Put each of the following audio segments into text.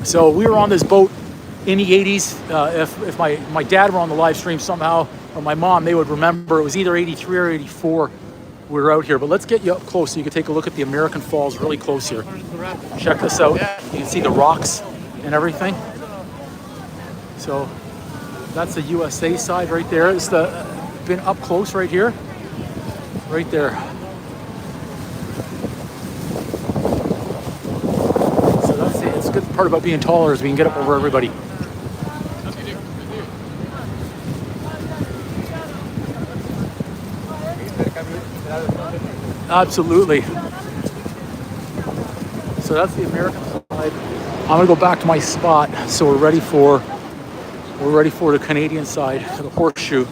So we were on this boat in the 80s. If my dad were on the live stream somehow, or my mom, they would remember. It was either 83 or 84 we were out here. But let's get you up close so you can take a look at the American Falls really close here. Check this out. You can see the rocks and everything. So that's the USA side right there. It's been up close right here. Right there. So that's it. It's a good part about being taller is we can get up over everybody. Absolutely. So that's the American side. I'm gonna go back to my spot. So we're ready for the Canadian side, the horseshoe.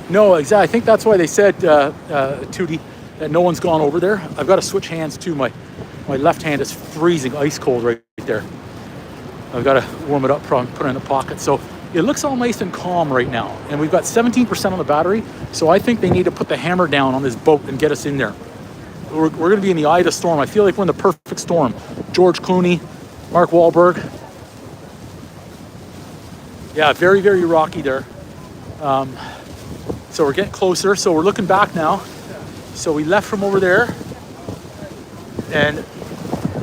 No, exactly. I think that's why they said, Tootie, that no one's gone over there. I've got to switch hands too. My left hand is freezing, ice cold right there. I've got to warm it up, put it in the pocket. So it looks all nice and calm right now. And we've got 17% on the battery. So I think they need to put the hammer down on this boat and get us in there. We're going to be in the eye of the storm. I feel like we're in the perfect storm. George Clooney, Mark Wahlberg. Yeah, very, very rocky there. So we're getting closer. So we're looking back now. So we left from over there. And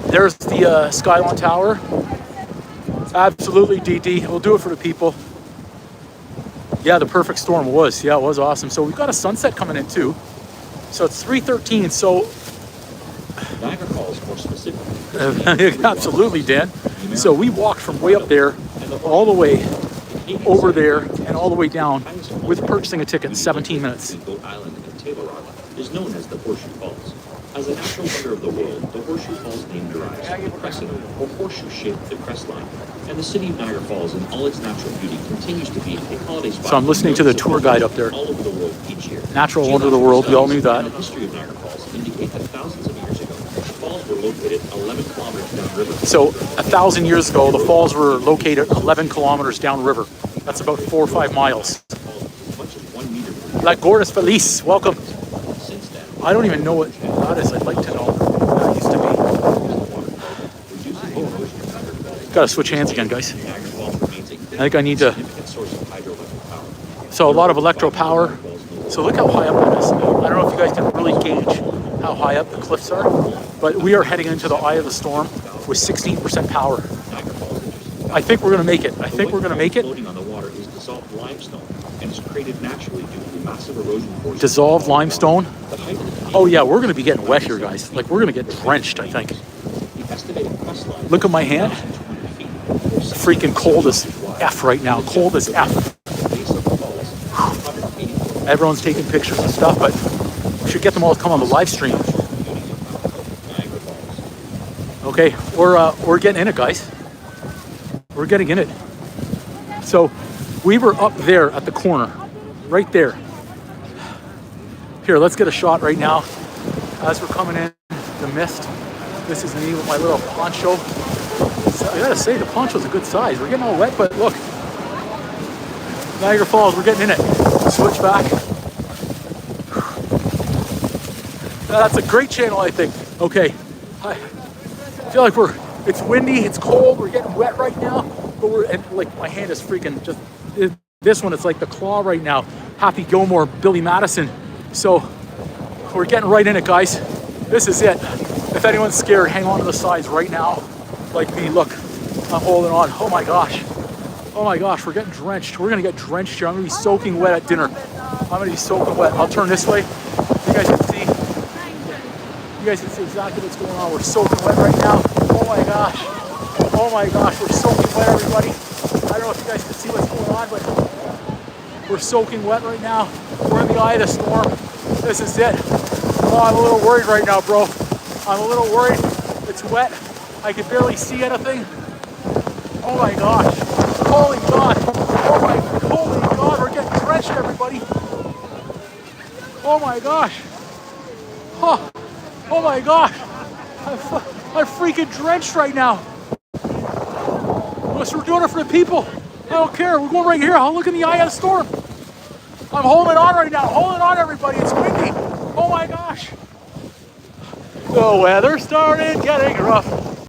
there's the Skyline Tower. Absolutely, DD. We'll do it for the people. Yeah, the perfect storm was. Yeah, it was awesome. So we've got a sunset coming in too. So it's 3:13. So Niagara Falls, more specifically. Absolutely, Dan. So we walked from way up there all the way over there and all the way down with purchasing a ticket in 17 minutes. Goat Island and Taylor Rock is known as the Horseshoe Falls. As a natural wonder of the world, the Horseshoe Falls name derives from the crescent or horseshoe-shaped crest line. And the city of Niagara Falls, in all its natural beauty, continues to be a holiday spot. So I'm listening to the tour guide up there. All over the world each year. Natural wonder of the world. We all knew that. The history of Niagara Falls indicate that thousands of years ago, the falls were located 11 kilometers downriver. So 1,000 years ago, the falls were located 11 kilometers downriver. That's about 4 or 5 miles. La Gordas Feliz, welcome. I don't even know what that is. I'd like to know what that used to be. Gotta switch hands again, guys. I think I need to. So a lot of electro power. So look how high up that is. I don't know if you guys can really gauge how high up the cliffs are, but we are heading into the eye of the storm with 16% power. I think we're gonna make it. I think we're gonna make it. Dissolved limestone, and it's created naturally due to the massive erosion force. Dissolved limestone? Oh yeah, we're gonna be getting wet here, guys. Like we're gonna get drenched, I think. Look at my hand. Freaking cold as F right now. Cold as F. Everyone's taking pictures and stuff, but we should get them all to come on the live stream. Okay, we're getting in it, guys. We're getting in it. So we were up there at the corner, right there. Here, let's get a shot right now as we're coming in the mist. This is me with my little poncho. So I gotta say, the poncho's a good size. We're getting all wet, but look. Niagara Falls, we're getting in it. Switch back. That's a great channel, I think. Okay, I feel like it's windy, it's cold, we're getting wet right now, but like my hand is freaking just, this one, it's like the claw right now. Happy Gilmore, Billy Madison. So we're getting right in it, guys. This is it. If anyone's scared, hang on to the sides right now. Like me, look, I'm holding on. Oh my gosh. Oh my gosh, we're getting drenched. We're gonna get drenched here. I'm gonna be soaking wet at dinner. I'm gonna be soaking wet. I'll turn this way. You guys can see. You guys can see exactly what's going on. We're soaking wet right now. Oh my gosh. Oh my gosh, we're soaking wet, everybody. I don't know if you guys can see what's going on, but we're soaking wet right now. We're in the eye of the storm. This is it. Oh, I'm a little worried right now, bro. I'm a little worried. It's wet. I can barely see anything. Oh my gosh. Holy God. Holy God. We're getting drenched, everybody. Oh my gosh. Oh, oh my gosh. I'm freaking drenched right now. We're doing it for the people. I don't care. We're going right here. I'll look in the eye of the storm. I'm holding on right now. Holding on, everybody. It's windy. Oh my gosh. The weather started getting rough.